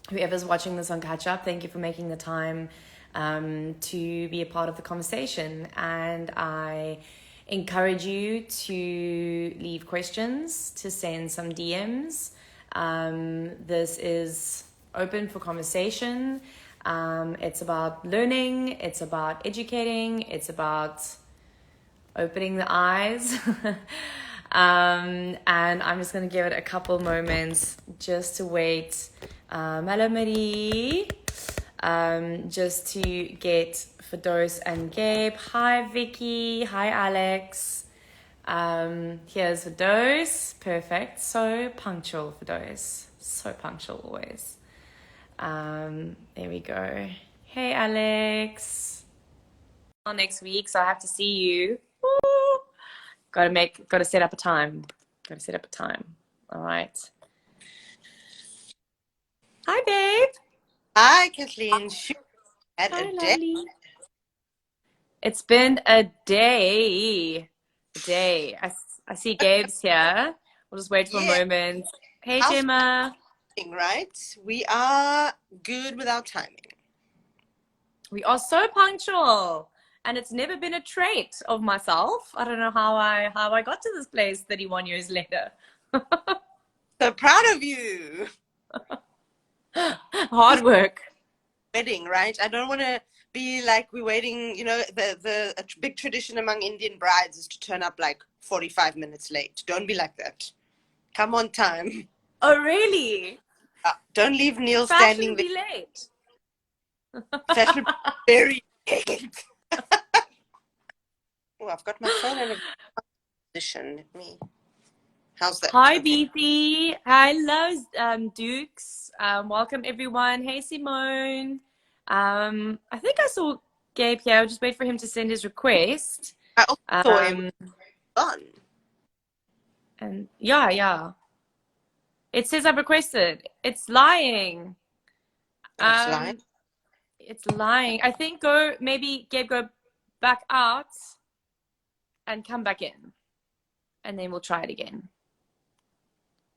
whoever's watching this on catch up, thank you for making the time to be a part of the conversation. And I encourage you to leave questions, to send some DMs. This is open for conversation. It's about learning, it's about educating, it's about opening the eyes. And I'm just going to give it a couple moments just to wait. Hello, Marie. Just to get Firdose and Gayb. Hi, Vicky. Hi, Alex. Here's Firdose. Perfect. So punctual, Firdose. So punctual always. There we go. Hey, Alex. Next week, so I have to see you. Woo! Got to set up a time. All right. Hi, babe. Hi, Kathleen. Had Hi, a day. lovely. It's been a day. I see Gabe's here. We'll just wait for a moment. Hey, How's Gemma. right? We are good with our timing. We are so punctual. And it's never been a trait of myself. I don't know how I got to this place 31 years later. So proud of you. Hard work. Wedding, right? I don't want to be like we're waiting. A big tradition among Indian brides is to turn up like 45 minutes late. Don't be like that. Come on time. Oh, really? Don't leave Neil Fashion standing be late. Fashion very late. Oh, I've got my phone in a position. Let me. How's that? Hi, Okay. Beathy. Hello, Dukes. Welcome, everyone. Hey, Simone. I think I saw Gabe here. I'll just wait for him to send his request. I also saw him on. And yeah. It says I've requested. It's lying. It's lying. It's lying. I think maybe Gabe, go back out and come back in. And then we'll try it again.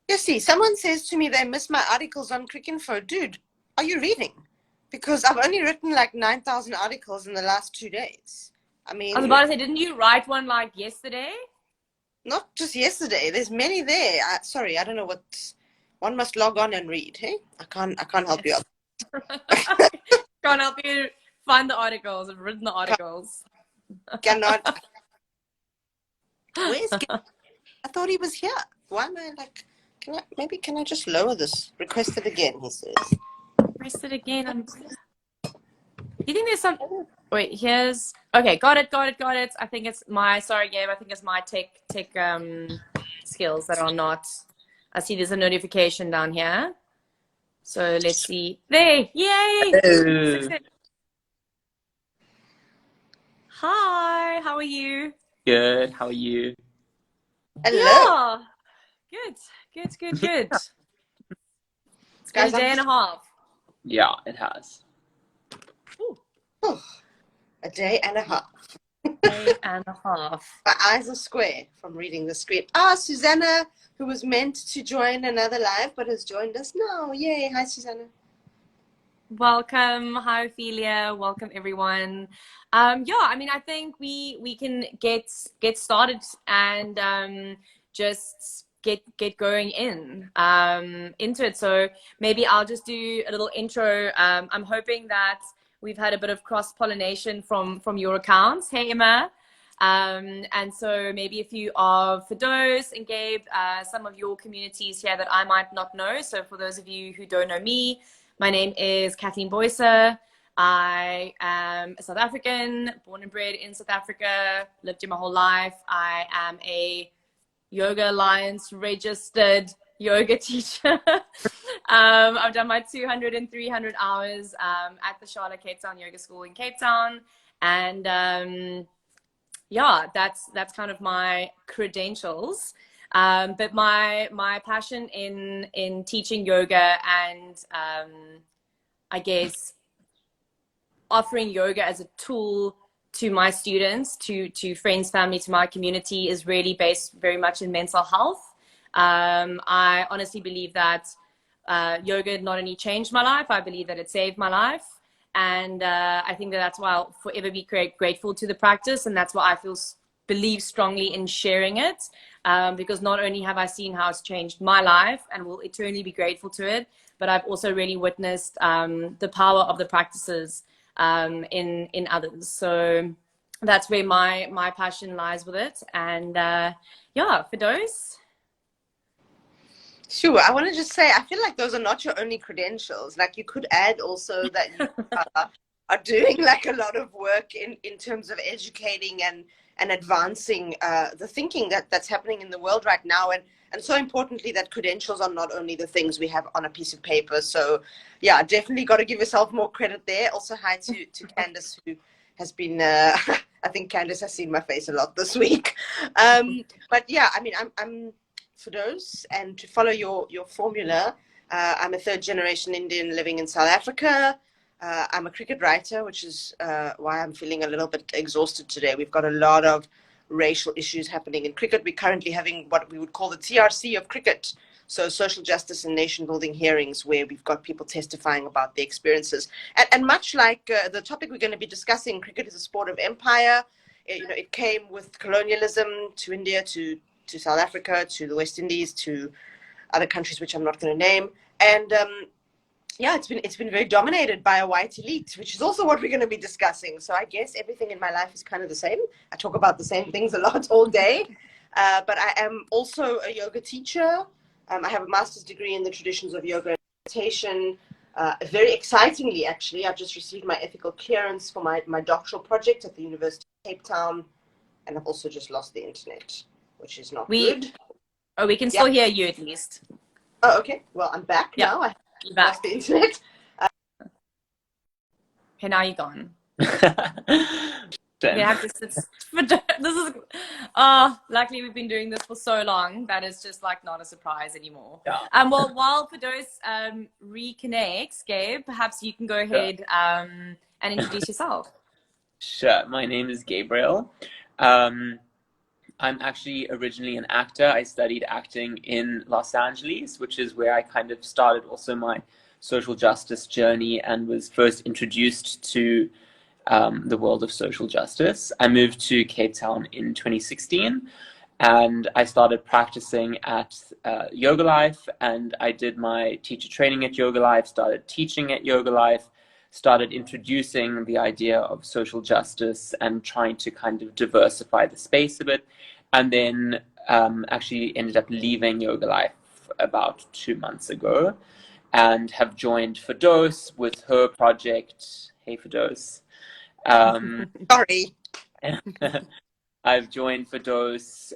You see, someone says to me they miss my articles on Crick Info. Dude, are you reading? Because I've only written like 9,000 articles in the last 2 days. I mean, I was about to say, didn't you write one like yesterday? Not just yesterday. There's many there. Sorry, I don't know what. One must log on and read. Hey, I can't help you. Can't help you find the articles. I've written the articles. Cannot. Where's? I thought he was here. Why am I like? Can I just lower this? Request it again, he says. Request it again. You think there's some? Wait, here's. Okay, got it. I think it's my. Sorry, Gabe. I think it's my tech skills that are not. I see there's a notification down here. So let's see. There. Yay! Hello. Hi. How are you? Good. How are you? Hello. Yeah. Good. It's Guys, been a day and a half. Yeah, it has. Oh, a day and a half. Day and a half. My eyes are square from reading the script. Susanna, who was meant to join another live but has joined us now. Yay. Hi, Susanna. Welcome. Hi, Ophelia. Welcome, everyone. I think we can get started and just get going into it. So maybe I'll just do a little intro. I'm hoping that we've had a bit of cross-pollination from your accounts. Hey, Emma. And so maybe a few of Firdose and Gayb, some of your communities here that I might not know. So for those of you who don't know me, my name is Kathleen Boyser. I am a South African, born and bred in South Africa, lived here my whole life. I am a Yoga Alliance registered yoga teacher. I've done my 200 and 300 hours at the Charlotte Cape Town Yoga School in Cape Town. And that's kind of my credentials. But my passion in teaching yoga and I guess offering yoga as a tool to my students, to friends, family, to my community is really based very much in mental health. I honestly believe that yoga not only changed my life, I believe that it saved my life. And I think that that's why I'll forever be grateful to the practice. And that's why I believe strongly in sharing it. Because not only have I seen how it's changed my life and will eternally be grateful to it, but I've also really witnessed the power of the practices in others. So that's where my passion lies with it. And yeah, Firdose. Sure. I want to just say, I feel like those are not your only credentials. Like, you could add also that you are doing like a lot of work in terms of educating and advancing the thinking that's happening in the world right now. And so importantly, that credentials are not only the things we have on a piece of paper. So yeah, definitely got to give yourself more credit there. Also, hi to Candice, who has been, I think Candice has seen my face a lot this week. But yeah, I mean, I'm Firdose, and to follow your formula, I'm a third generation Indian living in South Africa. I'm a cricket writer, which is why I'm feeling a little bit exhausted today. We've got a lot of racial issues happening in cricket. We're currently having what we would call the TRC of cricket, so social justice and nation building hearings, where we've got people testifying about their experiences. And much like the topic we're going to be discussing, cricket is a sport of empire. It came with colonialism to India, to South Africa, to the West Indies, to other countries which I'm not going to name. And yeah, it's been very dominated by a white elite, which is also what we're going to be discussing. So I guess everything in my life is kind of the same. I talk about the same things a lot all day. But I am also a yoga teacher. I have a master's degree in the traditions of yoga and meditation. Very excitingly, actually, I've just received my ethical clearance for my doctoral project at the University of Cape Town. And I've also just lost the internet, which is not good. Oh, we can still hear you at least. Oh, okay. Well, I'm back now. I lost the internet. Okay, now you're gone. Damn. We have to sit. This is luckily we've been doing this for so long that it's just like not a surprise anymore. Yeah. Well, while Firdose reconnects, Gayb, perhaps you can go ahead and introduce yourself. Sure. My name is Gabriel. I'm actually originally an actor. I studied acting in Los Angeles, which is where I kind of started also my social justice journey and was first introduced to the world of social justice. I moved to Cape Town in 2016 and I started practicing at Yoga Life, and I did my teacher training at Yoga Life, started teaching at Yoga Life, started introducing the idea of social justice and trying to kind of diversify the space a bit, and then actually ended up leaving Yoga Life about 2 months ago and have joined Firdose with her project. Hey, Firdose. Sorry. I've joined Firdose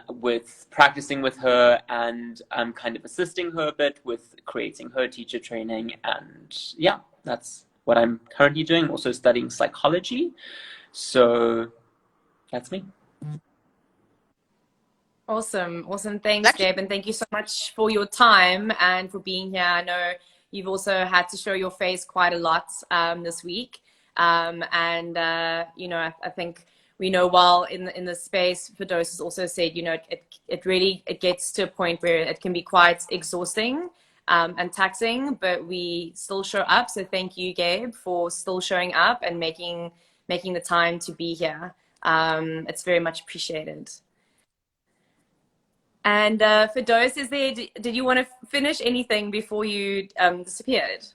with practicing with her, and I'm kind of assisting her a bit with creating her teacher training. And yeah, that's what I'm currently doing. Also studying psychology. So that's me. Awesome. Thanks, Gayb, and thank you so much for your time and for being here. I know you've also had to show your face quite a lot this week. I think we know while in the space, Firdose has also said, it really gets to a point where it can be quite exhausting and taxing, but we still show up. So thank you, Gayb, for still showing up and making the time to be here. It's very much appreciated. And Firdose, did you want to finish anything before you disappeared?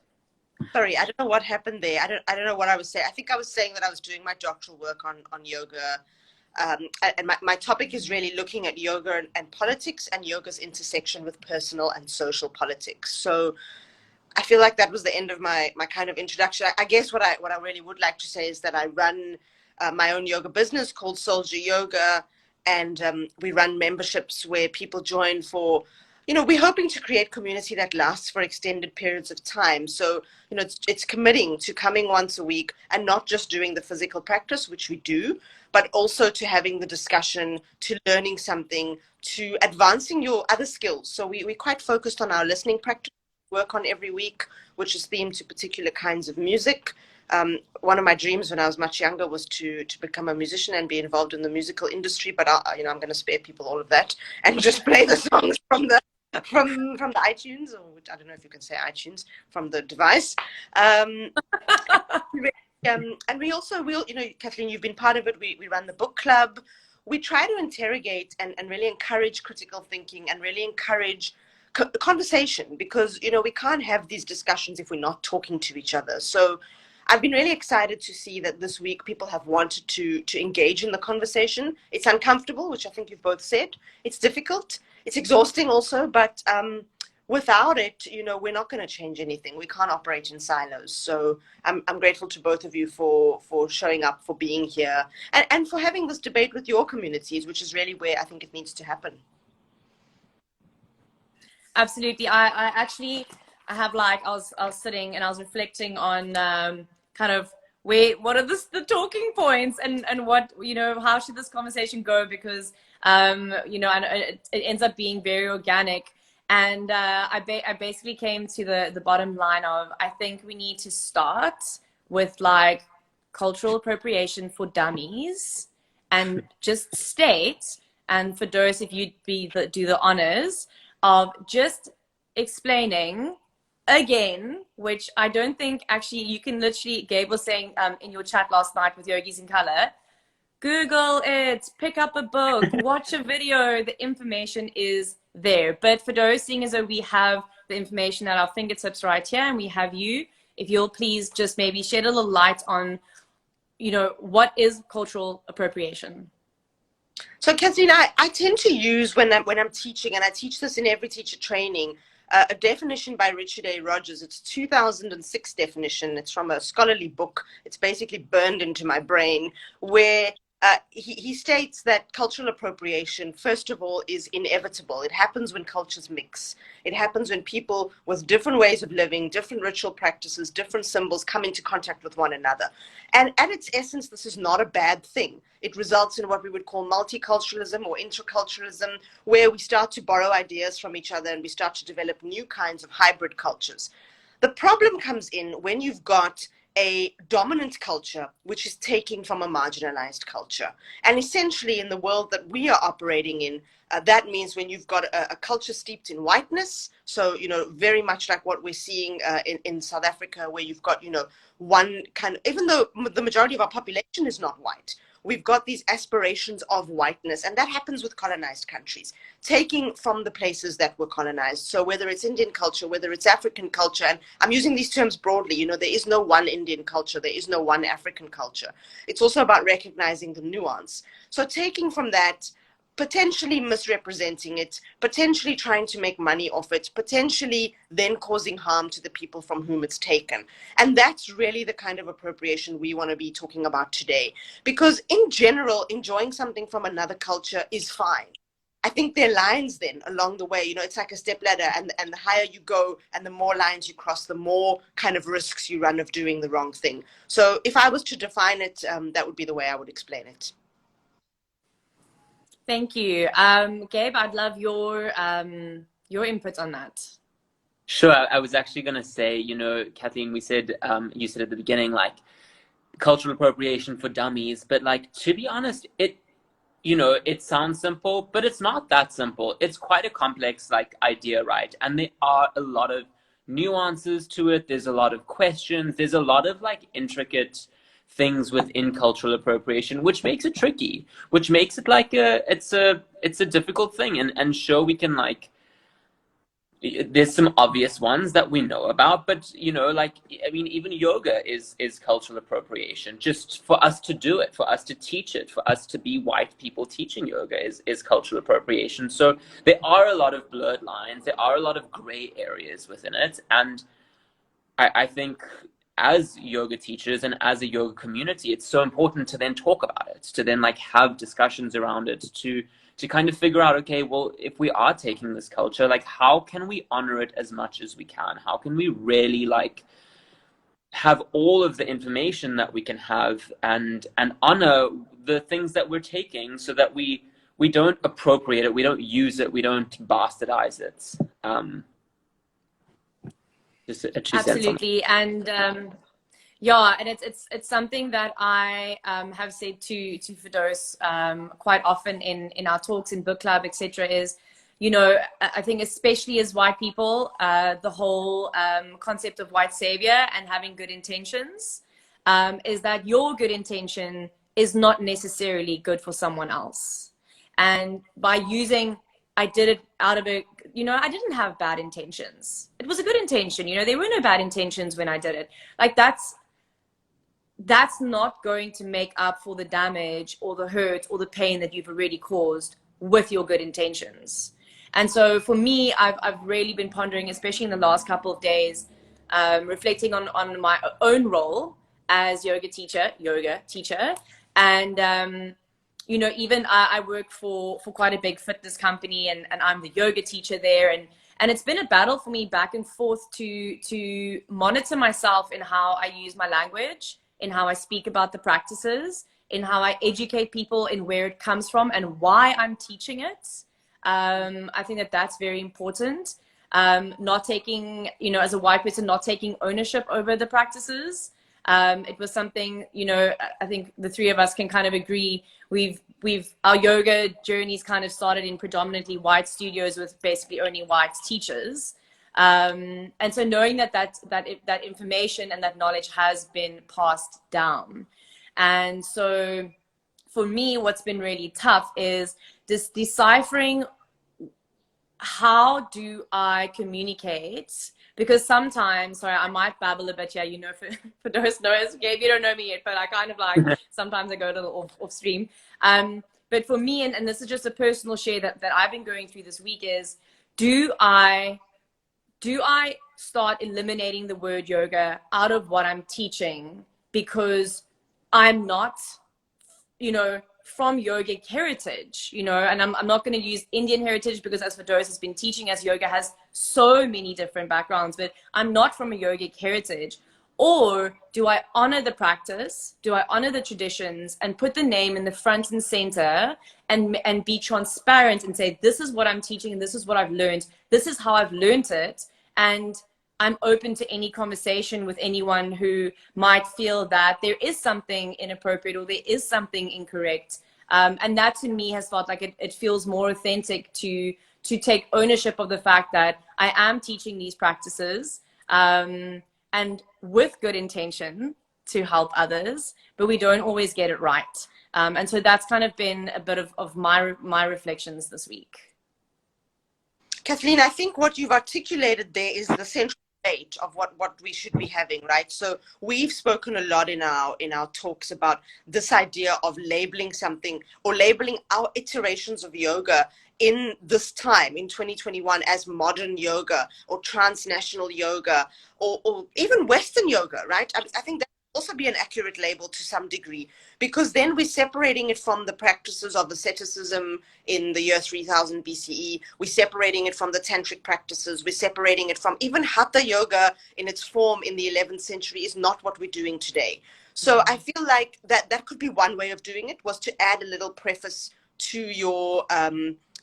Sorry, I don't know what happened there. I don't know what I was saying. I think I was saying that I was doing my doctoral work on yoga. And my topic is really looking at yoga and politics, and yoga's intersection with personal and social politics. So I feel like that was the end of my kind of introduction. I guess what I really would like to say is that I run my own yoga business called Soldier Yoga, and we run memberships where people join for, we're hoping to create community that lasts for extended periods of time. So, it's committing to coming once a week and not just doing the physical practice, which we do, but also to having the discussion, to learning something, to advancing your other skills. So we're quite focused on our listening practice, work on every week, which is themed to particular kinds of music. One of my dreams when I was much younger was to become a musician and be involved in the musical industry, but I'm going to spare people all of that and just play the songs from the from the iTunes, or I don't know if you can say iTunes, from the device. Um, and we also will, Kathleen, you've been part of it. We run the book club. We try to interrogate and really encourage critical thinking and really encourage conversation, because, we can't have these discussions if we're not talking to each other. So I've been really excited to see that this week people have wanted to engage in the conversation. It's uncomfortable, which I think you've both said. It's difficult. It's exhausting also, but without it, we're not going to change anything. We can't operate in silos. So I'm grateful to both of you for showing up, for being here, and for having this debate with your communities, which is really where I think it needs to happen. Absolutely. I actually, I have I was sitting and I was reflecting on kind of what are the talking points, and what, how should this conversation go? Because, and it ends up being very organic. And I basically came to the bottom line of, I think we need to start with cultural appropriation for dummies, and just state, and Firdose, if you'd do the honors of just explaining again, which I don't think actually you can literally, Gayb was saying in your chat last night with Yogis in Color, Google it, pick up a book, watch a video, the information is there. But for those, seeing as though we have the information at our fingertips right here, and we have you, if you'll please just maybe shed a little light on, what is cultural appropriation? So, Kathleen, I tend to use, when I'm teaching, and I teach this in every teacher training, a definition by Richard A. Rogers. It's a 2006 definition. It's from a scholarly book. It's basically burned into my brain, where he states that cultural appropriation, first of all, is inevitable. It happens when cultures mix. It happens when people with different ways of living, different ritual practices, different symbols come into contact with one another. And at its essence, this is not a bad thing. It results in what we would call multiculturalism or interculturalism, where we start to borrow ideas from each other and we start to develop new kinds of hybrid cultures. The problem comes in when you've got a dominant culture which is taking from a marginalized culture. And essentially, in the world that we are operating in, that means when you've got a culture steeped in whiteness, so, very much like what we're seeing in South Africa, where you've got, one kind of, even though the majority of our population is not white, we've got these aspirations of whiteness, and that happens with colonized countries, taking from the places that were colonized. So whether it's Indian culture, whether it's African culture, and I'm using these terms broadly, there is no one Indian culture, there is no one African culture. It's also about recognizing the nuance. So taking from that, potentially misrepresenting it, potentially trying to make money off it, potentially then causing harm to the people from whom it's taken. And that's really the kind of appropriation we want to be talking about today. Because in general, enjoying something from another culture is fine. I think there are lines then along the way, it's like a step ladder, and the higher you go and the more lines you cross, the more kind of risks you run of doing the wrong thing. So if I was to define it, that would be the way I would explain it. Thank you. Gayb, I'd love your input on that. Sure. I was actually going to say, Kathleen, you said at the beginning, cultural appropriation for dummies, but to be honest, it sounds simple, but it's not that simple. It's quite a complex idea, right? And there are a lot of nuances to it. There's a lot of questions. There's a lot of intricate things within cultural appropriation, which makes it tricky, which makes it it's a difficult thing. And sure, we can there's some obvious ones that we know about, but even yoga is cultural appropriation. Just for us to do it, for us to teach it, for us to be white people teaching yoga is cultural appropriation. So there are a lot of blurred lines, there are a lot of gray areas within it, and I think as yoga teachers and as a yoga community, it's so important to then talk about it, to then have discussions around it, to kind of figure out, okay, well, if we are taking this culture, how can we honor it as much as we can? How can we really have all of the information that we can have and honor the things that we're taking, so that we don't appropriate it, we don't use it, we don't bastardize it. Just Absolutely. And yeah, and it's something that I have said to Firdose quite often in our talks in book club, etc., is you know, I think especially as white people, the whole concept of white savior and having good intentions is that your good intention is not necessarily good for someone else. And by using, I did it out of a, you know, I didn't have bad intentions. It was a good intention. You know, there were no bad intentions when I did it. Like that's not going to make up for the damage or the hurt or the pain that you've already caused with your good intentions. And so for me, I've really been pondering, especially in the last couple of days, reflecting on my own role as yoga teacher, and you know, even I work for quite a big fitness company, and I'm the yoga teacher there, and it's been a battle for me back and forth to monitor myself in how I use my language, in how I speak about the practices, in how I educate people in where it comes from and why I'm teaching it. I think that that's very important. Not taking, you know, as a white person, not taking ownership over the practices. It was something, you know, I think the three of us can kind of agree. Our yoga journeys kind of started in predominantly white studios with basically only white teachers. And so knowing that information and that knowledge has been passed down. And so for me, what's been really tough is this deciphering, how do I communicate? Because sometimes, sorry, I might babble a bit here, you know, for those knows, Gayb, you don't know me yet, but I kind of like, sometimes I go a little off stream. But for me, and this is just a personal share that I've been going through this week, is do I start eliminating the word yoga out of what I'm teaching because I'm not, you know, from yogic heritage, you know, and I'm not going to use Indian heritage because as Firdose has been teaching us, yoga has so many different backgrounds, but I'm not from a yogic heritage. Or do I honor the practice? Do I honor the traditions and put the name in the front and center and be transparent and say, this is what I'm teaching and this is what I've learned. This is how I've learned it. And I'm open to any conversation with anyone who might feel that there is something inappropriate or there is something incorrect. And that to me has felt like it feels more authentic to take ownership of the fact that I am teaching these practices and with good intention to help others, but we don't always get it right. And so that's kind of been a bit of my reflections this week. Kathleen, I think what you've articulated there is the central debate of what we should be having, right? So we've spoken a lot in our talks about this idea of labeling something or labeling our iterations of yoga in this time in 2021 as modern yoga or transnational yoga or even Western yoga, right? I think that would also be an accurate label to some degree, because then we're separating it from the practices of asceticism in the year 3000 BCE. We're separating it from the tantric practices. We're separating it from even hatha yoga in its form in the 11th century is not what we're doing today. So I feel like that could be one way of doing it, was to add a little preface to your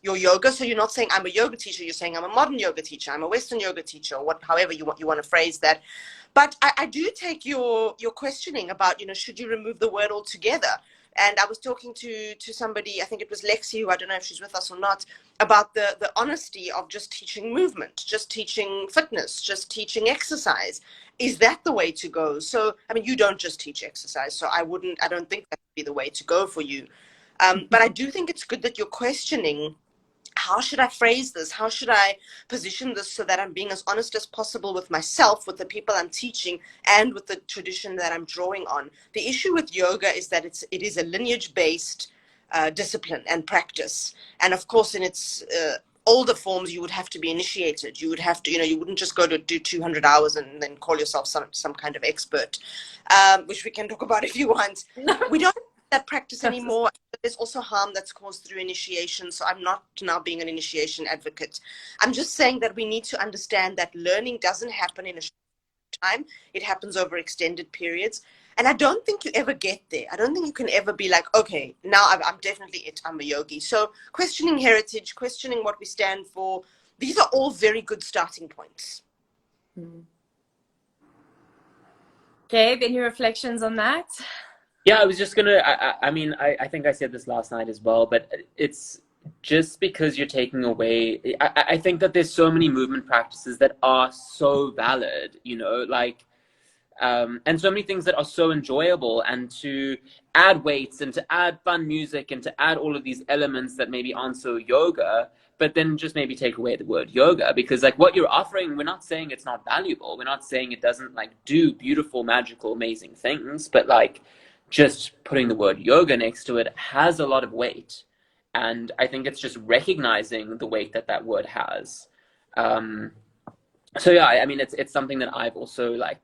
yoga. So you're not saying I'm a yoga teacher, you're saying I'm a modern yoga teacher, I'm a Western yoga teacher, or however you want to phrase that. But I do take your questioning about, you know, should you remove the word altogether? And I was talking to somebody, I think it was Lexi, who I don't know if she's with us or not, about the honesty of just teaching movement, just teaching fitness, just teaching exercise. Is that the way to go? So, I mean, you don't just teach exercise, so I don't think that would be the way to go for you. But I do think it's good that you're questioning, how should I phrase this? How should I position this so that I'm being as honest as possible with myself, with the people I'm teaching, and with the tradition that I'm drawing on? The issue with yoga is that it is a lineage-based discipline and practice. And of course, in its older forms, you would have to be initiated. You would have to, you know, you wouldn't just go to do 200 hours and then call yourself some kind of expert, which we can talk about if you want. We don't that practice anymore. There's also harm that's caused through initiation. So I'm not now being an initiation advocate. I'm just saying that we need to understand that learning doesn't happen in a short time. It happens over extended periods. And I don't think you ever get there. I don't think you can ever be like, okay, now I'm definitely it. I'm a yogi. So questioning heritage, questioning what we stand for, these are all very good starting points. Gayb, any reflections on that? Yeah, I was just gonna. I mean, I think I said this last night as well, but it's just because you're taking away, I think that there's so many movement practices that are so valid, you know, like, and so many things that are so enjoyable, and to add weights and to add fun music and to add all of these elements that maybe aren't so yoga, but then just maybe take away the word yoga, because like what you're offering, we're not saying it's not valuable. We're not saying it doesn't like do beautiful, magical, amazing things, but like just putting the word yoga next to it has a lot of weight. And I think it's just recognizing the weight that that word has. So yeah, I mean, it's something that I've also like,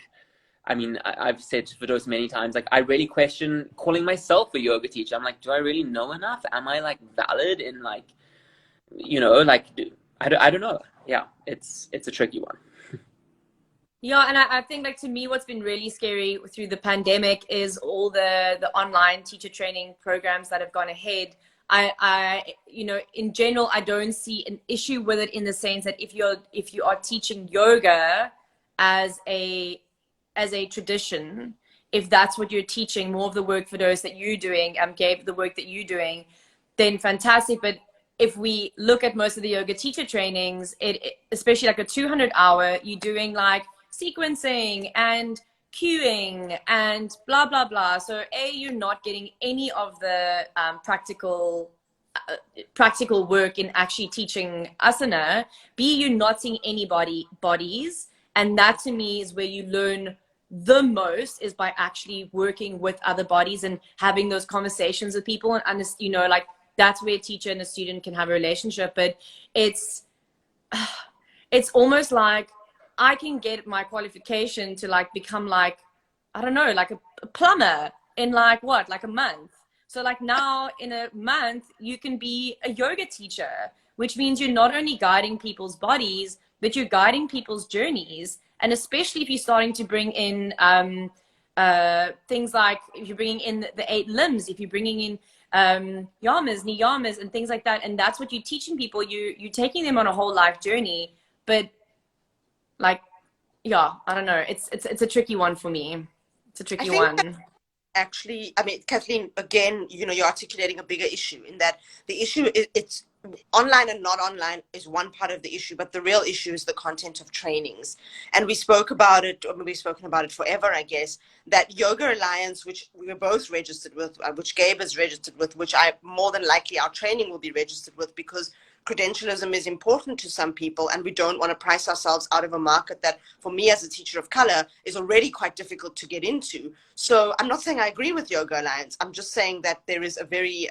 I mean, I've said to Firdose many times, like, I really question calling myself a yoga teacher. I'm like, do I really know enough? Am I like valid in like, you know, like, I don't know. Yeah, it's a tricky one. Yeah, and I think like to me, what's been really scary through the pandemic is all the online teacher training programs that have gone ahead. You know, in general, I don't see an issue with it in the sense that if you are teaching yoga as a tradition, if that's what you're teaching, more of the work for those that you're doing, Gayb, the work that you're doing, then fantastic. But if we look at most of the yoga teacher trainings, especially like a 200-hour, you're doing like sequencing and cueing and blah blah blah. So you're not getting any of the practical work in actually teaching asana. You're not seeing any bodies, and that to me is where you learn the most, is by actually working with other bodies and having those conversations with people. And you know, like, that's where a teacher and a student can have a relationship. But it's almost like I can get my qualification to like become like, I don't know, like a plumber in like what, like a month. So like now in a month, you can be a yoga teacher, which means you're not only guiding people's bodies, but you're guiding people's journeys. And especially if you're starting to bring in things like, if you're bringing in the 8 limbs, if you're bringing in yamas, niyamas, and things like that, and that's what you're teaching people. You're taking them on a whole life journey. But like, yeah, I don't know. It's a tricky one for me. It's a tricky one. Actually, I mean, Kathleen, again, you know, you're articulating a bigger issue in that the issue is it's online and not online is one part of the issue, but the real issue is the content of trainings. And we spoke about it, or we've spoken about it forever, I guess, that Yoga Alliance, which we were both registered with, which Gayb is registered with, which I more than likely our training will be registered with, because credentialism is important to some people, and we don't want to price ourselves out of a market that, for me as a teacher of color, is already quite difficult to get into. So I'm not saying I agree with Yoga Alliance. I'm just saying that there is a very,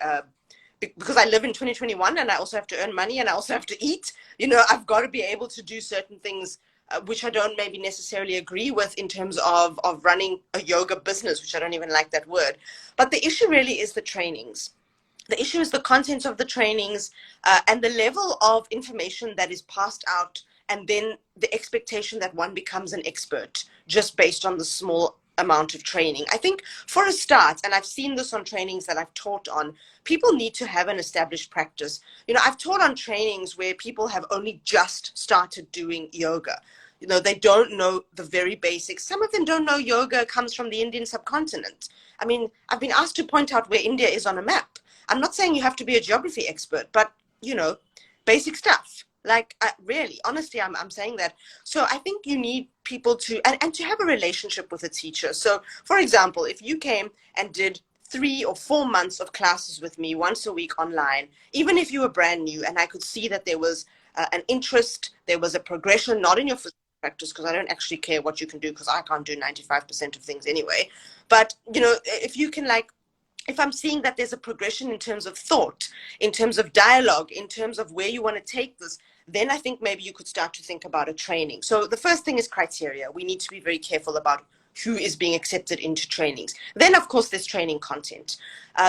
because I live in 2021 and I also have to earn money and I also have to eat, you know, I've got to be able to do certain things which I don't maybe necessarily agree with in terms of running a yoga business, which I don't even like that word. But the issue really is the trainings. The issue is the content of the trainings and the level of information that is passed out, and then the expectation that one becomes an expert just based on the small amount of training. I think for a start, and I've seen this on trainings that I've taught on, people need to have an established practice. You know, I've taught on trainings where people have only just started doing yoga. You know, they don't know the very basics. Some of them don't know yoga comes from the Indian subcontinent. I mean, I've been asked to point out where India is on a map. I'm not saying you have to be a geography expert, but, you know, basic stuff. Like, really, honestly, I'm saying that. So I think you need people to, and to have a relationship with a teacher. So, for example, if you came and did 3 or 4 months of classes with me once a week online, even if you were brand new, and I could see that there was an interest, there was a progression, not in your physical practice, because I don't actually care what you can do, because I can't do 95% of things anyway. But, you know, if you can, like, if I'm seeing that there's a progression in terms of thought, in terms of dialogue, in terms of where you want to take this, then I think maybe you could start to think about a training. So the first thing is criteria. We need to be very careful about who is being accepted into trainings. Then, of course, there's training content.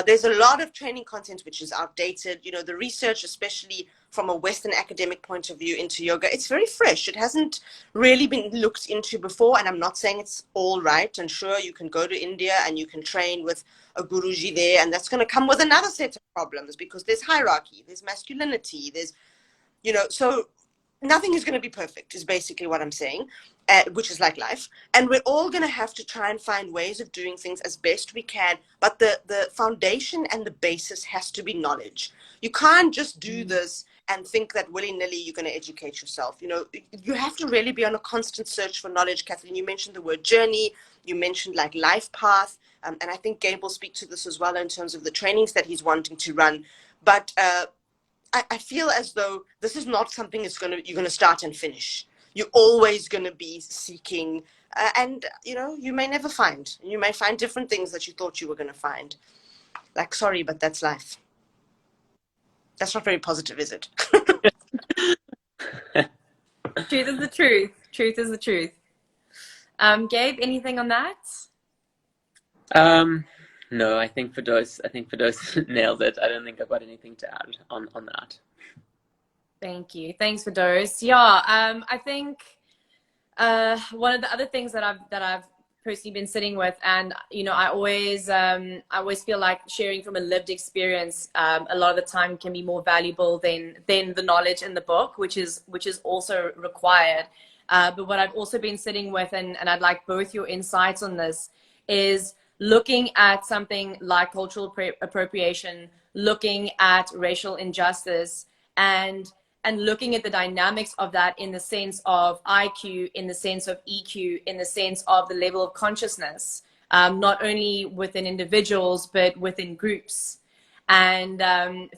There's a lot of training content which is outdated. You know, the research, especially from a Western academic point of view into yoga, it's very fresh. It hasn't really been looked into before, and I'm not saying it's all right. And sure, you can go to India and you can train with a Guruji there, and that's going to come with another set of problems, because there's hierarchy, there's masculinity, there's, you know, so nothing is going to be perfect is basically what I'm saying. which is like life. And we're all going to have to try and find ways of doing things as best we can. But the foundation and the basis has to be knowledge. You can't just do this and think that willy-nilly you're going to educate yourself. You know, you have to really be on a constant search for knowledge. Kathleen, you mentioned the word journey. You mentioned like life path. And I think Gayb will speak to this as well in terms of the trainings that he's wanting to run. But I feel as though this is not something you're going to start and finish. You're always going to be seeking, and you know, you may never find. You may find different things that you thought you were going to find. Like, sorry, but that's life. That's not very positive, is it? Truth is the truth. Truth is the truth. Gayb, anything on that? No, I think Firdose nailed it. I don't think I've got anything to add on that. Thank you. Thanks, Firdose. Yeah, I think one of the other things that I've personally been sitting with, and you know, I always feel like sharing from a lived experience a lot of the time can be more valuable than the knowledge in the book, which is also required. But what I've also been sitting with, and I'd like both your insights on this, is looking at something like cultural appropriation, looking at racial injustice, and looking at the dynamics of that in the sense of IQ, in the sense of EQ, in the sense of the level of consciousness, not only within individuals, but within groups. And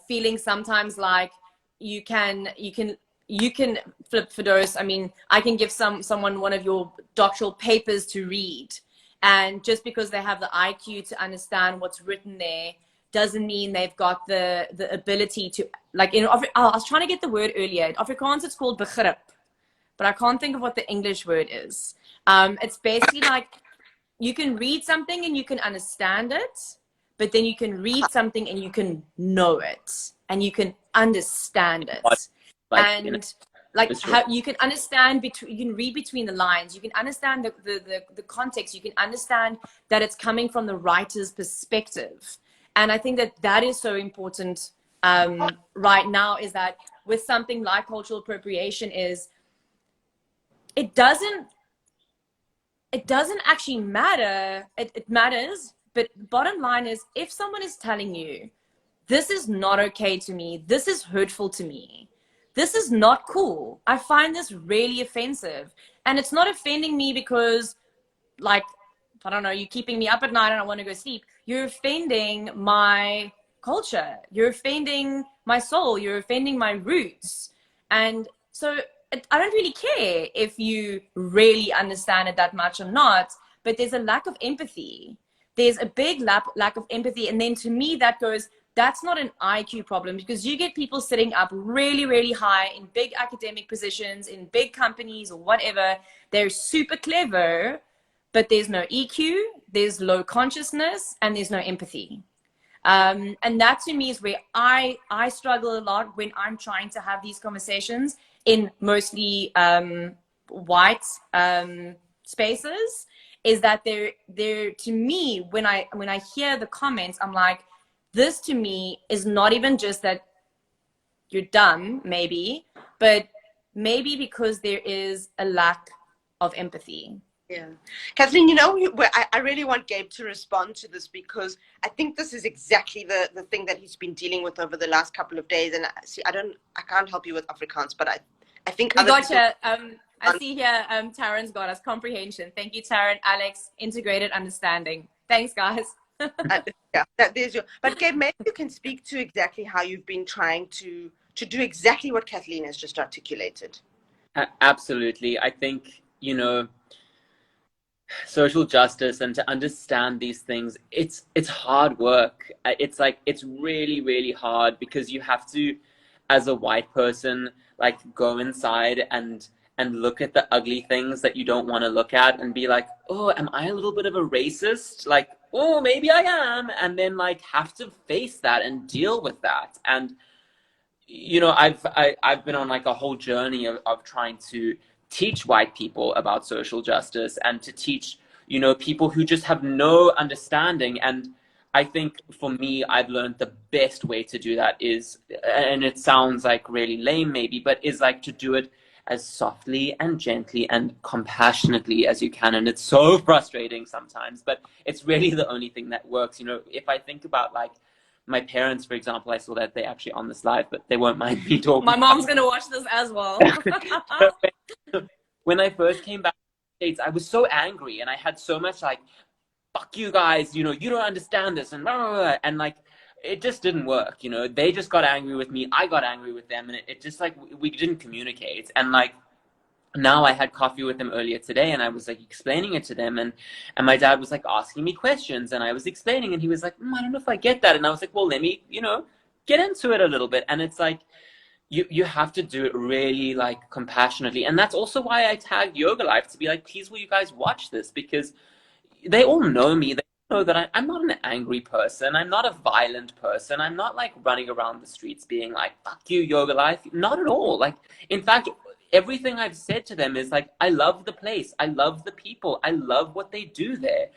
feeling sometimes like you can flip Firdose. I mean, I can give someone one of your doctoral papers to read, and just because they have the IQ to understand what's written there doesn't mean they've got the ability to, like, I was trying to get the word earlier. In Afrikaans, it's called begrip, but I can't think of what the English word is. It's basically like you can read something and you can understand it, but then you can read something and you can know it and you can understand it. And like how you can understand you can read between the lines, you can understand the context, you can understand that it's coming from the writer's perspective. And I think that is so important right now, is that with something like cultural appropriation, is it doesn't actually matter. It matters, but bottom line is, if someone is telling you, this is not okay to me, this is hurtful to me, this is not cool, I find this really offensive, and it's not offending me because, like, I don't know, you're keeping me up at night and I want to go sleep. You're offending my culture. You're offending my soul. You're offending my roots. And so I don't really care if you really understand it that much or not, but there's a lack of empathy. There's a big lack of empathy. And then to me, that goes, that's not an IQ problem, because you get people sitting up really, really high in big academic positions, in big companies or whatever. They're super clever, but there's no EQ, there's low consciousness, and there's no empathy. And that to me is where I struggle a lot when I'm trying to have these conversations in mostly white spaces, is that they're to me, when I hear the comments, I'm like, this to me is not even just that you're dumb, maybe, but maybe because there is a lack of empathy. Yeah. Kathleen, you know, I really want Gayb to respond to this, because I think this is exactly the thing that he's been dealing with over the last couple of days. And see, I can't help you with Afrikaans, but I think we got you. I see here Taryn's got us comprehension. Thank you, Taryn. Alex, integrated understanding. Thanks, guys. Yeah, there's your. But Gayb, maybe you can speak to exactly how you've been trying to do exactly what Kathleen has just articulated. Absolutely. I think, you know, social justice, and to understand these things, it's hard work. It's really, really hard, because you have to, as a white person, like, go inside and look at the ugly things that you don't want to look at and be like, oh, am I a little bit of a racist? Like, oh, maybe I am. And then, like, have to face that and deal with that. And, you know, I've been on, like, a whole journey of trying to teach white people about social justice, and to teach, you know, people who just have no understanding. And I think for me, I've learned the best way to do that is, and it sounds like really lame maybe, but is like to do it as softly and gently and compassionately as you can. And it's so frustrating sometimes, but it's really the only thing that works. You know, if I think about like my parents, for example, I saw that they're actually on this live, but they won't mind me talking. My mom's going to watch this as well. When I first came back to the States, I was so angry and I had so much like, fuck you guys, you know, you don't understand this, and blah, blah, blah. And like, it just didn't work, you know. They just got angry with me, I got angry with them, and it just like, we didn't communicate. And like, now I had coffee with them earlier today, and I was like explaining it to them, and my dad was like asking me questions, and I was explaining, and he was like, I don't know if I get that. And I was like, well, let me, you know, get into it a little bit. And it's like, you have to do it really like compassionately. And that's also why I tagged Yoga Life, to be like, please will you guys watch this, because they all know me. They know that I'm not an angry person. I'm not a violent person. I'm not like running around the streets being like, fuck you, Yoga Life. Not at all. Like, in fact, everything I've said to them is like, I love the place. I love the people. I love what they do there.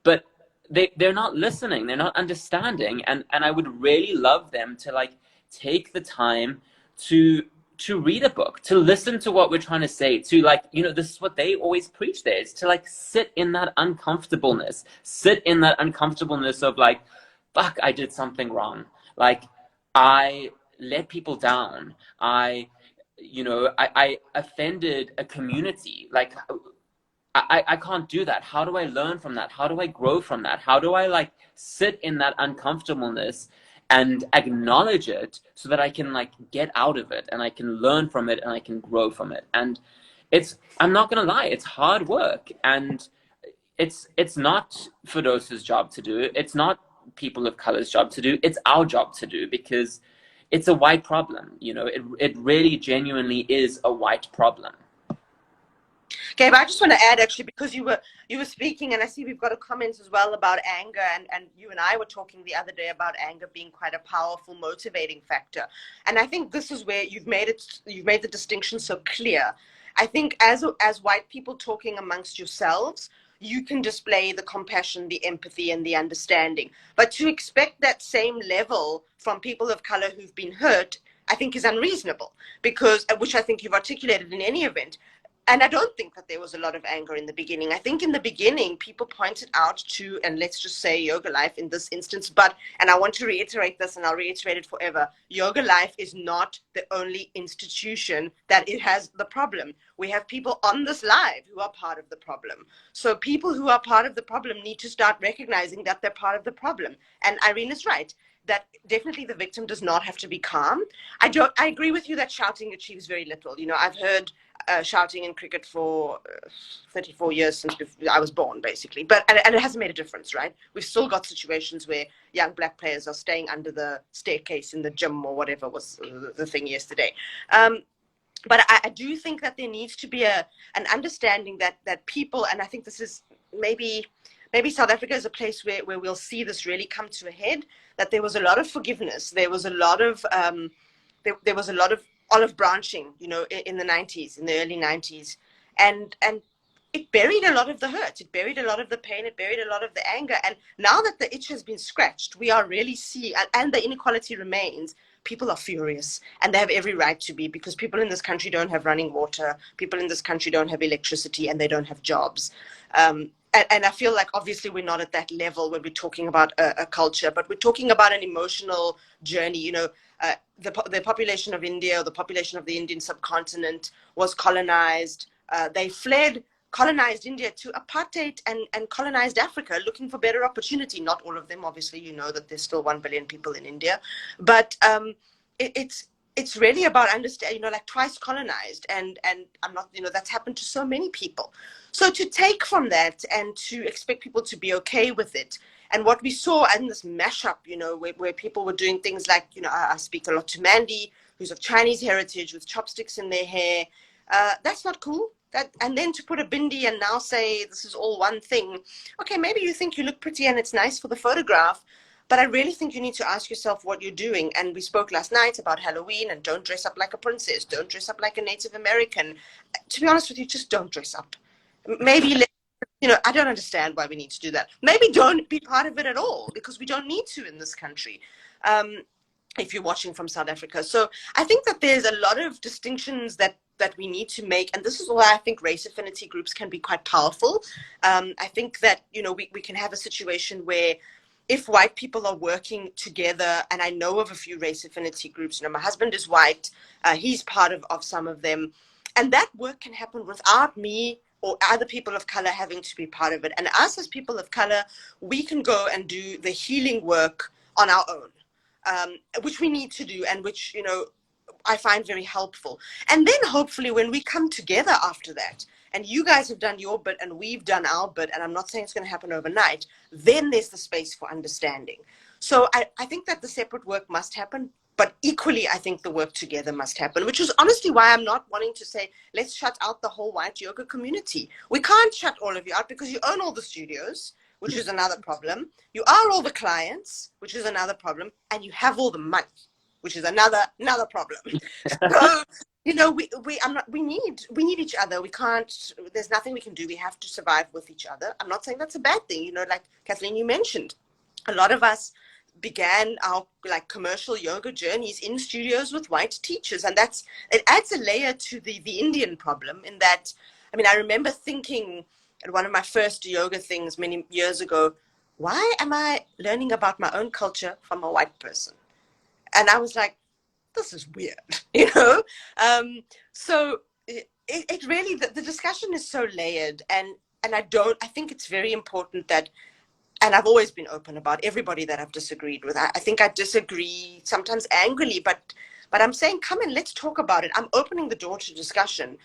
But they're not listening. They're not understanding. And I would really love them to like take the time to read a book, to listen to what we're trying to say, to like, you know, this is what they always preach there, is to like sit in that uncomfortableness of like, fuck, I did something wrong. Like, I let people down. I offended a community. Like, I can't do that. How do I learn from that? How do I grow from that? How do I like sit in that uncomfortableness and acknowledge it so that I can like get out of it and I can learn from it and I can grow from it? And I'm not gonna lie, it's hard work, and it's not Firdose's job to do. It's not people of color's job to do. It's our job to do, because it's a white problem. You know, it really genuinely is a white problem. Gayb, I just want to add, actually, because you were speaking, and I see we've got a comment as well about anger, and you and I were talking the other day about anger being quite a powerful motivating factor. And I think this is where you've made the distinction so clear. I think as white people talking amongst yourselves, you can display the compassion, the empathy, and the understanding. But to expect that same level from people of color who've been hurt, I think is unreasonable, because, which I think you've articulated in any event. And I don't think that there was a lot of anger in the beginning. I think in the beginning, people pointed out to, and let's just say Yoga Life in this instance, and I want to reiterate this, and I'll reiterate it forever, Yoga Life is not the only institution that it has the problem. We have people on this live who are part of the problem. So people who are part of the problem need to start recognizing that they're part of the problem. And Irene is right, that definitely the victim does not have to be calm. I agree with you that shouting achieves very little. You know, I've heard shouting in cricket for 34 years since I was born, basically. And it hasn't made a difference, right? We've still got situations where young black players are staying under the staircase in the gym or whatever was the thing yesterday. But I do think that there needs to be an understanding that people, and I think this is maybe South Africa is a place where we'll see this really come to a head, that there was a lot of forgiveness. There was a lot of there was a lot of olive branching, you know, in the 90s, in the early 90s. And it buried a lot of the hurt. It buried a lot of the pain. It buried a lot of the anger. And now that the itch has been scratched, we are really seeing, and the inequality remains, people are furious. And they have every right to be, because people in this country don't have running water. People in this country don't have electricity, and they don't have jobs. And I feel like obviously we're not at that level when we're talking about a culture, but we're talking about an emotional journey. You know, the population of India, or the population of the Indian subcontinent, was colonized. They fled colonized India to apartheid and colonized Africa, looking for better opportunity. Not all of them, obviously. You know that there's still 1 billion people in India, but it's really about understanding, you know, like twice colonized, and I'm not, you know, that's happened to so many people. So to take from that and to expect people to be okay with it, and what we saw in this mashup, you know, where people were doing things like, you know, I speak a lot to Mandy, who's of Chinese heritage, with chopsticks in their hair. That's not cool. And then to put a bindi and now say this is all one thing. Okay, maybe you think you look pretty and it's nice for the photograph, but I really think you need to ask yourself what you're doing. And we spoke last night about Halloween, and don't dress up like a princess. Don't dress up like a Native American. To be honest with you, just don't dress up. Maybe, you know, I don't understand why we need to do that. Maybe don't be part of it at all, because we don't need to in this country. If you're watching from South Africa. So I think that there's a lot of distinctions that that we need to make, and this is why I think race affinity groups can be quite powerful. I think that, you know, we can have a situation where if white people are working together, and I know of a few race affinity groups, you know, my husband is white, he's part of some of them, and that work can happen without me or other people of color having to be part of it. And us as people of color, we can go and do the healing work on our own, which we need to do, and which, you know, I find very helpful. And then hopefully when we come together after that, and you guys have done your bit and we've done our bit, and I'm not saying it's going to happen overnight, then there's the space for understanding. So I think that the separate work must happen, but equally I think the work together must happen, which is honestly why I'm not wanting to say, let's shut out the whole white yoga community. We can't shut all of you out because you own all the studios, which is another problem. You are all the clients, which is another problem, and you have all the money, which is another problem. So, you know, we need each other. We can't, there's nothing we can do. We have to survive with each other. I'm not saying that's a bad thing. You know, like Kathleen, you mentioned, a lot of us began our like commercial yoga journeys in studios with white teachers. And it adds a layer to the Indian problem in that, I mean, I remember thinking at one of my first yoga things many years ago, why am I learning about my own culture from a white person? And I was like, this is weird, you know? So it really, the discussion is so layered, and I think it's very important that, and I've always been open about everybody that I've disagreed with. I think I disagree sometimes angrily, but I'm saying, come in, let's talk about it. I'm opening the door to discussion.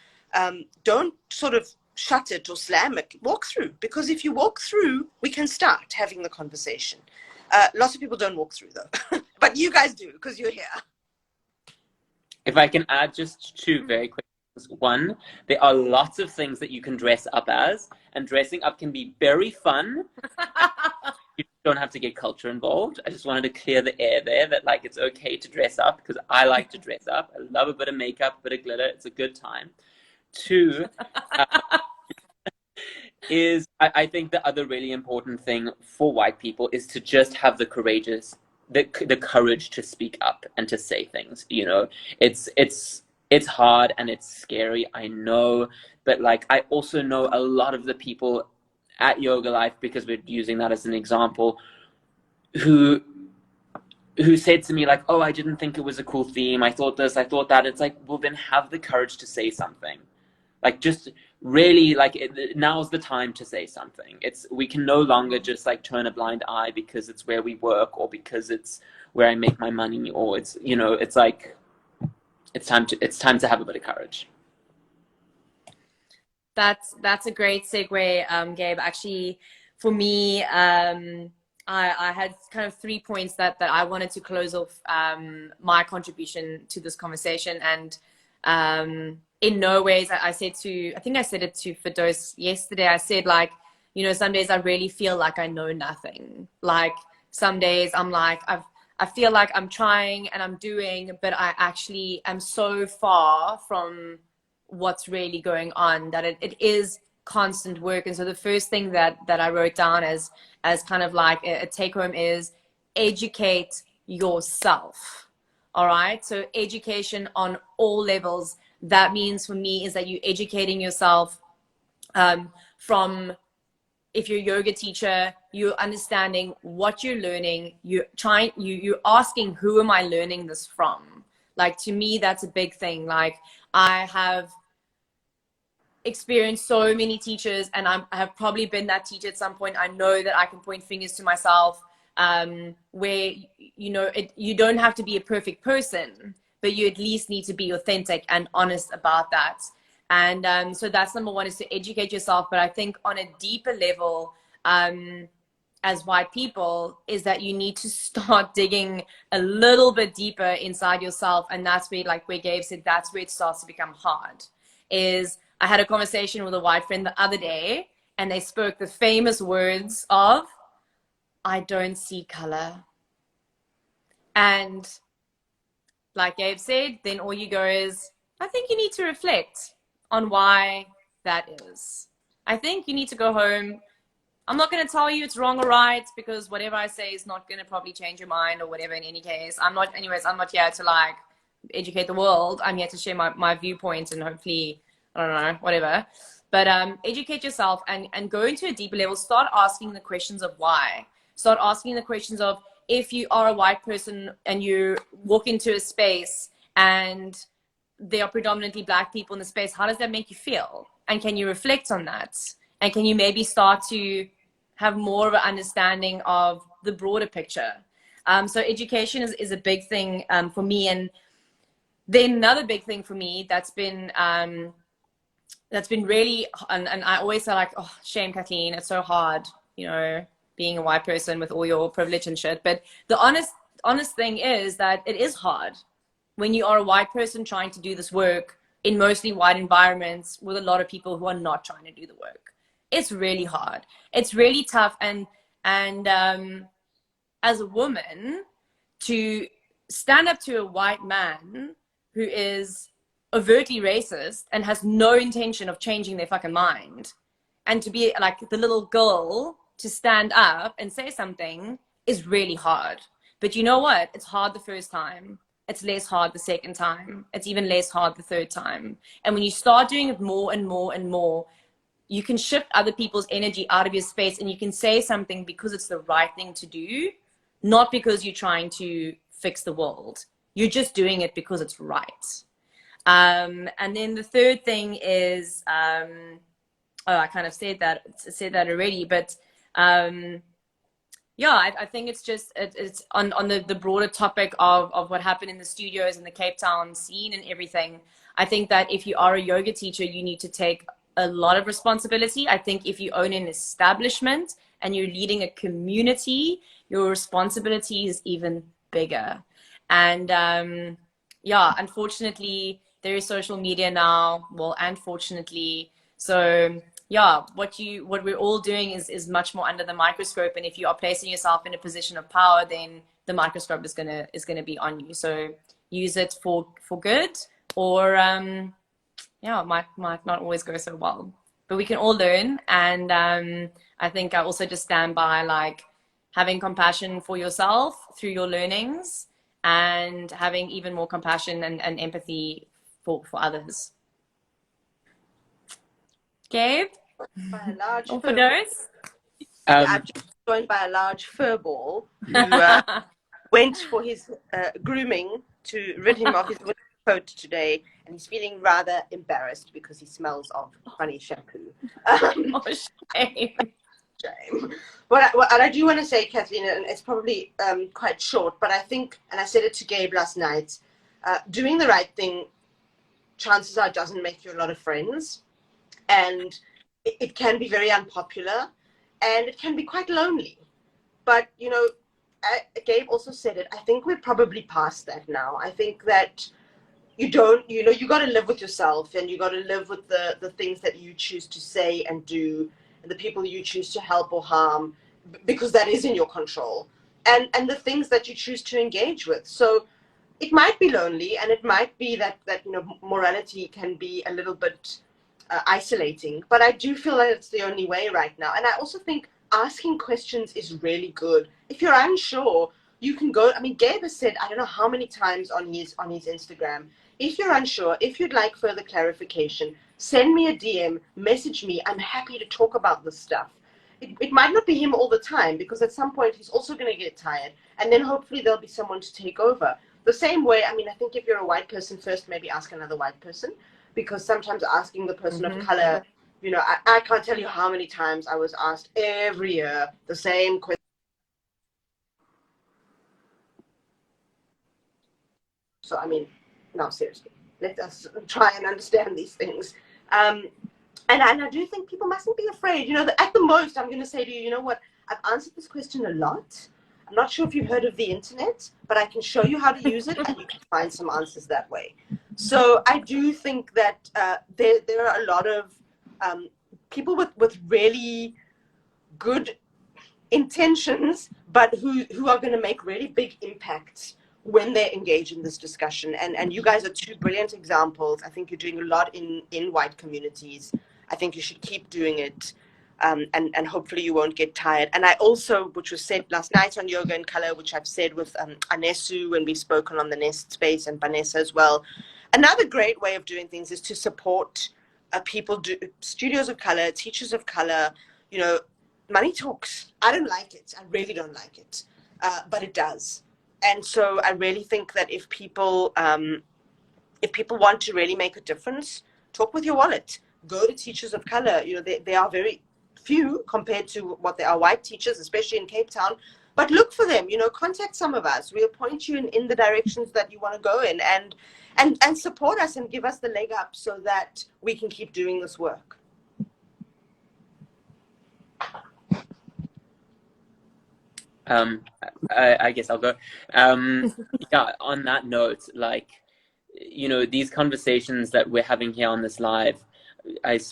Don't sort of shut it or slam it. Walk through, because if you walk through, we can start having the conversation. Lots of people don't walk through though, but you guys do because you're here. If I can add just two very quick things. One, there are lots of things that you can dress up as, and dressing up can be very fun. You don't have to get culture involved. I just wanted to clear the air there that like it's okay to dress up, because I like to dress up. I love a bit of makeup, a bit of glitter. It's a good time. Two, is I think the other really important thing for white people is to just have the courage to speak up and to say things. You know, it's hard and it's scary, I know, but like I also know a lot of the people at Yoga Life, because we're using that as an example, who said to me like, oh, I didn't think it was a cool theme, I thought this, I thought that. It's like, well, then have the courage to say something. Like, just really, like, now's the time to say something. We can no longer just like turn a blind eye because it's where we work or because it's where I make my money, or it's, you know, it's like, it's time to have a bit of courage. That's a great segue, Gayb. Actually, for me, I had kind of 3 points that I wanted to close off my contribution to this conversation. And in no ways, I think I said it to Firdose yesterday. I said, like, you know, some days I really feel like I know nothing. Like, some days I'm like, I feel like I'm trying and I'm doing, but I actually am so far from what's really going on that it is constant work. And so the first thing that I wrote down as kind of like a take home is educate yourself. All right. So education on all levels. That means for me is that you're educating yourself from, if you're a yoga teacher, you're understanding what you're learning. You're asking, who am I learning this from? Like, to me, that's a big thing. Like, I have experienced so many teachers, and I have probably been that teacher at some point. I know that I can point fingers to myself, where, you know, you don't have to be a perfect person, but you at least need to be authentic and honest about that. And so that's number one, is to educate yourself. But I think on a deeper level, as white people, is that you need to start digging a little bit deeper inside yourself. And that's where, like where Gayb said, that's where it starts to become hard. Is I had a conversation with a white friend the other day, and they spoke the famous words of, I don't see color. And like Gayb said, then all you go is, I think you need to reflect on why that is. I think you need to go home. I'm not going to tell you it's wrong or right, because whatever I say is not going to probably change your mind or whatever in any case. I'm not here to like educate the world. I'm here to share my viewpoints and hopefully, I don't know, whatever. But educate yourself and go into a deeper level. Start asking the questions of why. Start asking the questions of, if you are a white person and you walk into a space and there are predominantly black people in the space, how does that make you feel? And can you reflect on that? And can you maybe start to have more of an understanding of the broader picture? So education is a big thing for me. And then another big thing for me that's been really, and I always say like, oh, shame, Kathleen, it's so hard, you know, being a white person with all your privilege and shit. But the honest thing is that it is hard when you are a white person trying to do this work in mostly white environments with a lot of people who are not trying to do the work. It's really hard. It's really tough. And as a woman, to stand up to a white man who is overtly racist and has no intention of changing their fucking mind, and to be like the little girl to stand up and say something is really hard. But you know what? It's hard the first time. It's less hard the second time. It's even less hard the third time. And when you start doing it more and more and more, you can shift other people's energy out of your space, and you can say something because it's the right thing to do, not because you're trying to fix the world. You're just doing it because it's right. And then the third thing is, I kind of said that already, but yeah, I think it's just, it's on the broader topic of what happened in the studios and the Cape Town scene and everything. I think that if you are a yoga teacher, you need to take a lot of responsibility. I think if you own an establishment and you're leading a community, your responsibility is even bigger. And yeah, unfortunately, there is social media now. Well, unfortunately. So yeah, what we're all doing is much more under the microscope. And if you are placing yourself in a position of power, then the microscope is gonna be on you. So use it for good, or yeah, it might not always go so well. But we can all learn. And I think I also just stand by like having compassion for yourself through your learnings, and having even more compassion and empathy for others. Gayb? By a large Or Firdose? I'm just joined by a large furball who went for his grooming to rid him of his coat today, and he's feeling rather embarrassed because he smells of funny shampoo. Oh, shame. Shame. What I do want to say, Kathleen, and it's probably quite short, but I think, and I said it to Gayb last night, doing the right thing, chances are, doesn't make you a lot of friends, and it can be very unpopular, and it can be quite lonely. But, you know, Gayb also said it, I think we're probably past that now. I think that you got to live with yourself, and you got to live with the things that you choose to say and do, and the people you choose to help or harm, because that is in your control, and the things that you choose to engage with. So it might be lonely, and it might be that you know, morality can be a little bit isolating, but I do feel that it's the only way right now. And I also think asking questions is really good. If you're unsure, you can go. I mean, Gayb has said, I don't know how many times on his Instagram, if you're unsure, if you'd like further clarification, send me a DM, message me. I'm happy to talk about this stuff. It might not be him all the time, because at some point he's also going to get tired, and then hopefully there'll be someone to take over. The same way, I mean, I think if you're a white person, first maybe ask another white person, because sometimes asking the person of color, you know, I can't tell you how many times I was asked every year the same question. So, I mean, no, seriously, let us try and understand these things. And I do think people mustn't be afraid. You know, at the most, I'm going to say to you, you know what, I've answered this question a lot. I'm not sure if you've heard of the internet, but I can show you how to use it, and you can find some answers that way. So I do think that there are a lot of people with really good intentions, but who are going to make really big impacts when they engage in this discussion. And you guys are two brilliant examples. I think you're doing a lot in white communities. I think you should keep doing it. and hopefully you won't get tired. And I also, which was said last night on Yoga in Color, which I've said with Anesu when we've spoken on the Nest Space, and Vanessa as well, another great way of doing things is to support studios of color, teachers of color. You know, money talks. I don't like it. I really don't like it, but it does. And so I really think that if people want to really make a difference, talk with your wallet. Go to teachers of color. You know, they are very few compared to what there are white teachers, especially in Cape Town. But look for them. You know, contact some of us. We'll point you in the directions that you want to go in, and support us and give us the leg up so that we can keep doing this work. I guess I'll go. Yeah, on that note, like, you know, these conversations that we're having here on this live,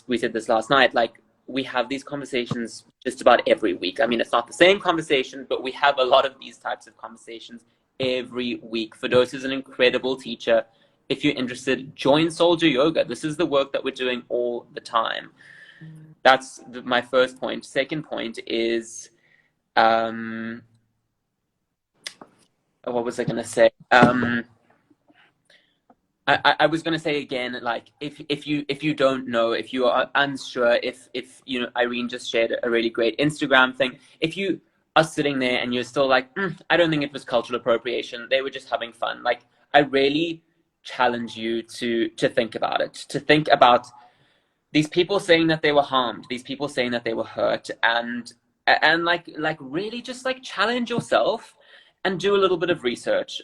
we said this last night, like, we have these conversations just about every week. I mean, it's not the same conversation, but we have a lot of these types of conversations every week. Firdose is an incredible teacher. If you're interested, join Soldier Yoga. This is the work that we're doing all the time. That's my first point. Second point is, what was I going to say? I was going to say again, like, if you don't know, if you are unsure, if you know, Irene just shared a really great Instagram thing. If you are sitting there and you're still like, I don't think it was cultural appropriation, they were just having fun. Like, I really challenge you to think about it, to think about these people saying that they were harmed, these people saying that they were hurt, and like really just like challenge yourself and do a little bit of research.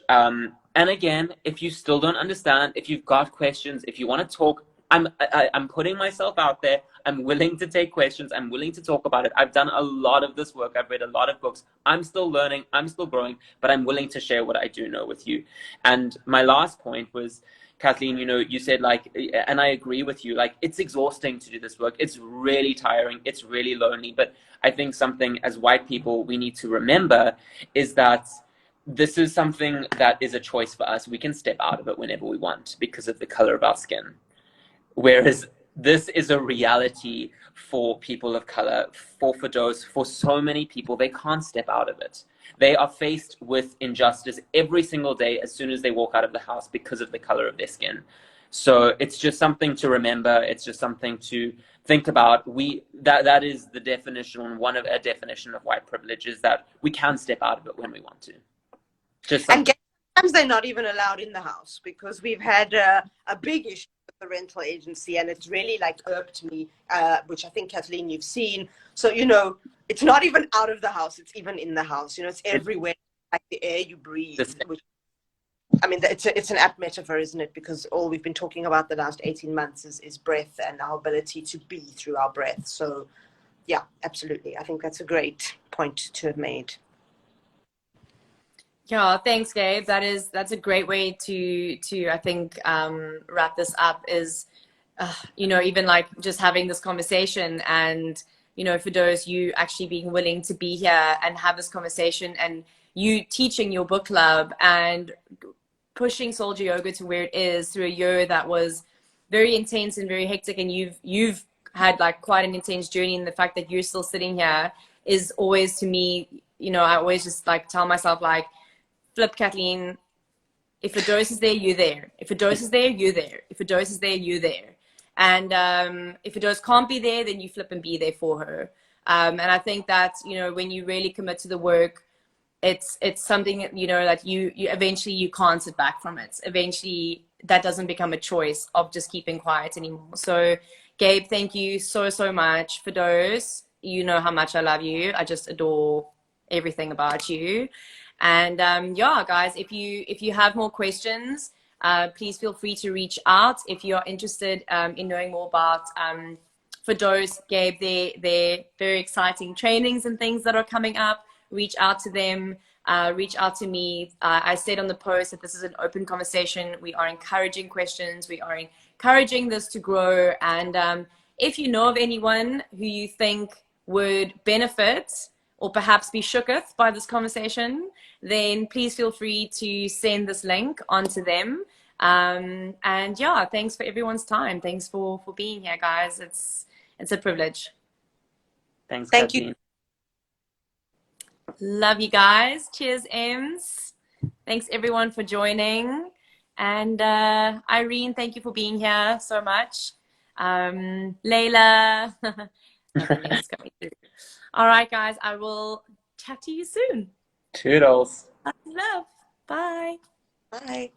And again, if you still don't understand, if you've got questions, if you want to talk, I'm putting myself out there. I'm willing to take questions. I'm willing to talk about it. I've done a lot of this work. I've read a lot of books. I'm still learning. I'm still growing, but I'm willing to share what I do know with you. And my last point was, Kathleen, you know, you said, like, and I agree with you, like, it's exhausting to do this work. It's really tiring. It's really lonely. But I think something as white people we need to remember is that this is something that is a choice for us. We can step out of it whenever we want because of the color of our skin. Whereas this is a reality for people of color, for Firdose, for so many people. They can't step out of it. They are faced with injustice every single day as soon as they walk out of the house because of the color of their skin. So it's just something to remember. It's just something to think about. That is the definition, a definition of white privilege, is that we can step out of it when we want to. Just something. And sometimes they're not even allowed in the house, because we've had a big issue with the rental agency, and it's really like irked me, which I think, Kathleen, you've seen. So, you know, it's not even out of the house, it's even in the house. You know, it's everywhere, like the air you breathe. Which, I mean, it's an apt metaphor, isn't it? Because all we've been talking about the last 18 months is breath and our ability to be through our breath. So, yeah, absolutely. I think that's a great point to have made. Yeah, thanks, Gayb. That's a great way to I think wrap this up. Is you know, even like just having this conversation, and you know, Firdose, you actually being willing to be here and have this conversation, and you teaching your book club and pushing Soldier Yoga to where it is through a year that was very intense and very hectic, and you've had like quite an intense journey, and the fact that you're still sitting here is always, to me, you know, I always just like tell myself, like, flip, Kathleen, if Firdose is there, you're there. If Firdose is there, you're there. If Firdose is there, you're there. And if Firdose can't be there, then you flip and be there for her. And I think that, you know, when you really commit to the work, it's something, you know, that you eventually you can't sit back from it. Eventually that doesn't become a choice of just keeping quiet anymore. So Gayb, thank you so much. Firdose, you know how much I love you. I just adore everything about you. And yeah, guys, if you have more questions, please feel free to reach out. If you're interested in knowing more about Firdose, Gayb, their very exciting trainings and things that are coming up, reach out to them, reach out to me. I said on the post that this is an open conversation. We are encouraging questions. We are encouraging this to grow. And if you know of anyone who you think would benefit or perhaps be shooketh by this conversation, then please feel free to send this link onto them. And yeah, thanks for everyone's time. Thanks for being here, guys. It's a privilege. Thanks, Thank you. Kathleen. Love you guys. Cheers, Ems. Thanks everyone for joining. And Irene, thank you for being here so much. Layla, love the news coming through. All right, guys, I will chat to you soon. Toodles. Love. Bye. Bye.